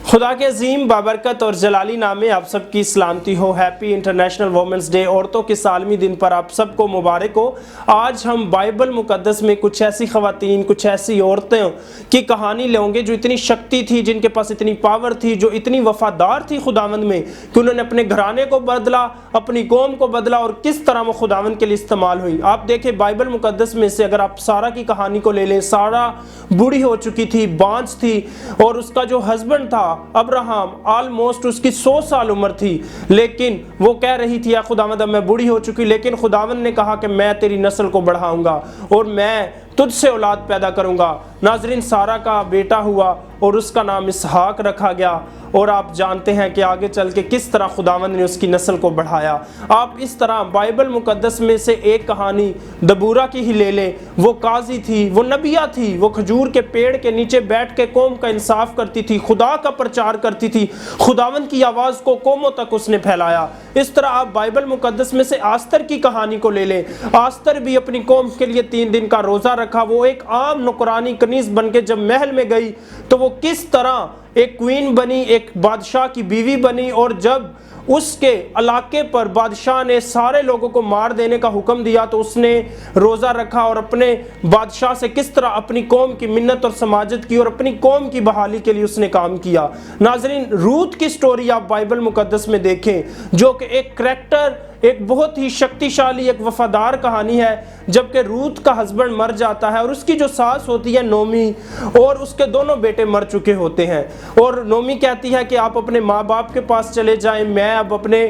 खुदा के अजीम बाबरकत और जलाली नामे आप सबकी सलामती हो। हैप्पी इंटरनेशनल वुमेंस डे, औरतों के सालमी दिन पर आप सबको मुबारक हो। आज हम बाइबल मुकद्दस में कुछ ऐसी ख़वातीन, कुछ ऐसी औरतों की कहानी लेंगे जो इतनी शक्ति थी, जिनके पास इतनी पावर थी, जो इतनी वफादार थी खुदावंद में कि उन्होंने अपने घराने को बदला, अपनी कौम को बदला और किस तरह वो खुदावंद के लिए इस्तेमाल हुई। आप देखें बाइबल मुकद्दस में से अगर आप सारा की कहानी को ले लें, सारा बूढ़ी हो चुकी थी, बांझ थी और उसका जो हस्बैंड था अब्राहम, ऑलमोस्ट उसकी 100 साल उम्र थी, लेकिन वो कह रही थी या खुदावंद अब मैं बूढ़ी हो चुकी, लेकिन खुदावंद ने कहा कि मैं तेरी नस्ल को बढ़ाऊंगा और मैं तुझसे औलाद पैदा करूंगा। नाजरीन, सारा का बेटा हुआ और उसका नाम इसहाक रखा गया और आप जानते हैं कि आगे चल के किस तरह खुदावंद ने उसकी नस्ल को बढ़ाया। आप इस तरह बाइबल मुकद्दस में से एक कहानी दबूरा की ही ले लें। वो काजी थी, वो नबिया थी, वो खजूर के पेड़ के नीचे बैठ के कौम का इंसाफ करती थी, खुदा का प्रचार करती थी, खुदावंद की आवाज़ को कौमों तक उसने फैलाया। इस तरह आप बाइबल मुकद्दस में से आस्तर की कहानी को ले लें। आस्तर भी अपनी कौम के लिए 3 दिन का रोज़ा रखा। वो एक आम नौकरानी कनीज बन के जब महल में गई तो वो किस तरह एक क्वीन बनी, एक बादशाह की बीवी बनी, और जब उसके इलाके पर बादशाह ने सारे लोगों को मार देने का हुक्म दिया तो उसने रोज़ा रखा और अपने बादशाह से किस तरह अपनी कौम की मिन्नत और समाजत की और अपनी कौम की बहाली के लिए उसने काम किया। नाजरीन, रूत की स्टोरी आप बाइबल मुकद्दस में देखें, जो कि एक करैक्टर, एक बहुत ही शक्तिशाली, एक वफादार कहानी है। जबकि रूत का हस्बैंड मर जाता है और उसकी जो सास होती है नोमी, और उसके दोनों बेटे मर चुके होते हैं, और नोमी कहती है कि आप अपने माँ बाप के पास चले जाएं, मैं अब अपने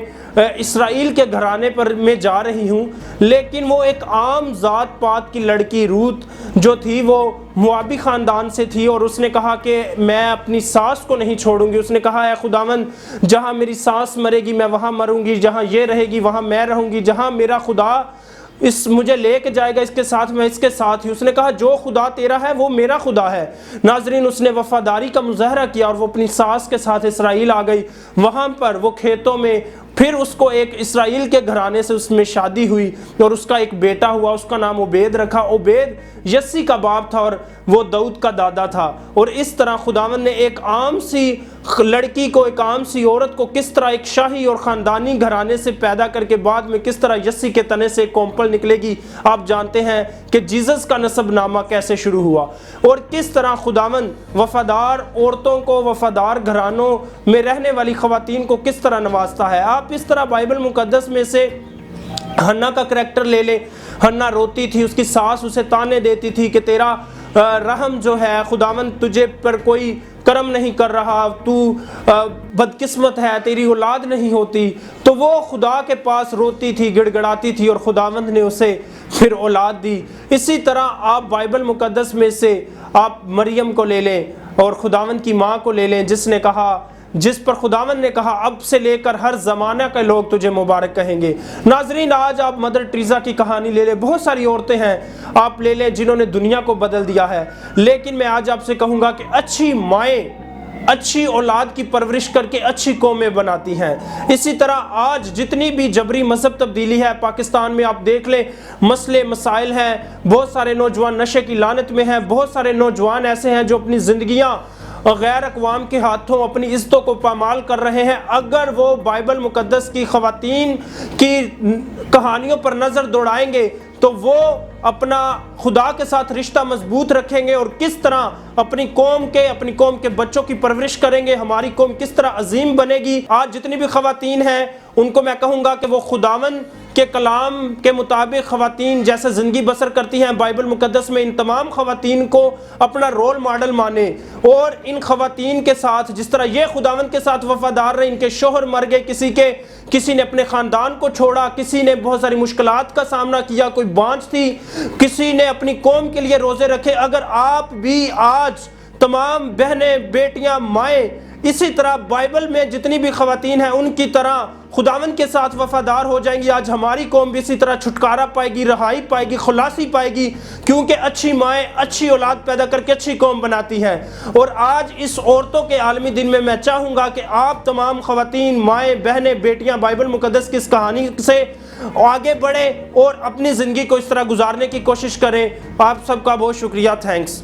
इसराइल के घराने पर मैं जा रही हूँ। लेकिन वो एक आम जात पात की लड़की रूत जो थी वो मुआबी ख़ानदान से थी और उसने कहा कि मैं अपनी सास को नहीं छोड़ूंगी। उसने कहा है खुदावंद, जहाँ मेरी सास मरेगी मैं वहाँ मरूंगी, जहाँ ये रहेगी वहाँ मैं रहूंगी, जहाँ मेरा खुदा इस मुझे लेके जाएगा इसके साथ मैं इसके साथ ही। उसने कहा जो खुदा तेरा है वो मेरा खुदा है। नाजरीन, उसने वफादारी का मुजाहरा किया और वो अपनी सास के साथ इसराइल आ गई। वहाँ पर वो खेतों में फिर उसको एक इसराइल के घराने से उसमें शादी हुई और उसका एक बेटा हुआ, उसका नाम उबैद रखा। उबैद यस्सी का बाप था और वो दाऊद का दादा था। और इस तरह खुदावंद ने एक आम सी लड़की को, एक आम सी औरत को किस तरह एक शाही और ख़ानदानी घराने से पैदा करके बाद में किस तरह यस्सी के तने से कौंपल निकलेगी। आप जानते हैं कि जीसस का नसबनामा कैसे शुरू हुआ और किस तरह खुदावंद वफादार औरतों को, वफादार घरानों में रहने वाली ख़वातीन को किस तरह नवाजता है। आप इस तरह बाइबल मुकद्दस में से हन्ना का करैक्टर ले लें। हन्ना रोती थी, उसकी सास उसे ताने देती थी कि तेरा रहम जो है खुदावंद तुझे पर कोई करम नहीं कर रहा, तू बदकिस्मत है, तेरी औलाद नहीं होती। तो वो खुदा के पास रोती थी, गिड़गड़ाती थी और खुदावंद ने उसे फिर औलाद दी। इसी तरह आप बाइबल मुकद्दस में से आप मरियम को ले लें और खुदावंद की माँ को ले लें, जिस पर खुदावंद ने कहा अब से लेकर हर ज़माना के लोग तुझे मुबारक कहेंगे। नाजरीन, आज आप मदर टेरेसा की कहानी ले लें। बहुत सारी औरतें हैं आप ले लें जिन्होंने दुनिया को बदल दिया है, लेकिन मैं आज आपसे कहूँगा कि अच्छी माएँ अच्छी औलाद की परवरिश करके अच्छी कौमें बनाती हैं। इसी तरह आज जितनी भी जबरी मजहब तब्दीली है पाकिस्तान में, आप देख लें मसले मसाइल हैं। बहुत सारे नौजवान नशे की लानत में हैं, बहुत सारे नौजवान ऐसे हैं जो अपनी ज़िंदगियाँ गैर अक़वाम के हाथों अपनी इज़्ज़तों को पामाल कर रहे हैं। अगर वो बाइबल मुकद्दस की ख़वातीन की कहानियों पर नज़र दौड़ाएंगे तो वो अपना खुदा के साथ रिश्ता मजबूत रखेंगे और किस तरह अपनी कौम के बच्चों की परवरिश करेंगे, हमारी कौम किस तरह अजीम बनेगी। आज जितनी भी ख़वातीन हैं उनको मैं कहूँगा कि वो खुदावंद के कलाम के मुताबिक ख़वातीन जैसे ज़िंदगी बसर करती हैं, बाइबल मुकद्दस में इन तमाम ख़वातीन को अपना रोल मॉडल माने और इन ख़वातीन के साथ जिस तरह ये खुदावंद के साथ वफादार रहे, इनके शोहर मर गए, किसी ने अपने ख़ानदान को छोड़ा, किसी ने बहुत सारी मुश्किलात का सामना किया, कोई बांझ थी, किसी ने अपनी कौम के लिए रोज़े रखे। अगर आप भी आज तमाम बहनें, बेटियां, माएँ इसी तरह बाइबल में जितनी भी ख़वातीन हैं उनकी तरह खुदावंद के साथ वफादार हो जाएंगी, आज हमारी कौम भी इसी तरह छुटकारा पाएगी, रहाई पाएगी, खुलासी पाएगी, क्योंकि अच्छी माएँ अच्छी औलाद पैदा करके अच्छी कौम बनाती हैं। और आज इस औरतों के आलमी दिन में मैं चाहूँगा कि आप तमाम ख़वातीन, माएँ, बहनें, बेटियाँ बाइबल मुकद्दस की इस कहानी से आगे बढ़ें और अपनी ज़िंदगी को इस तरह गुजारने की कोशिश करें। आप सबका बहुत शुक्रिया। थैंक्स।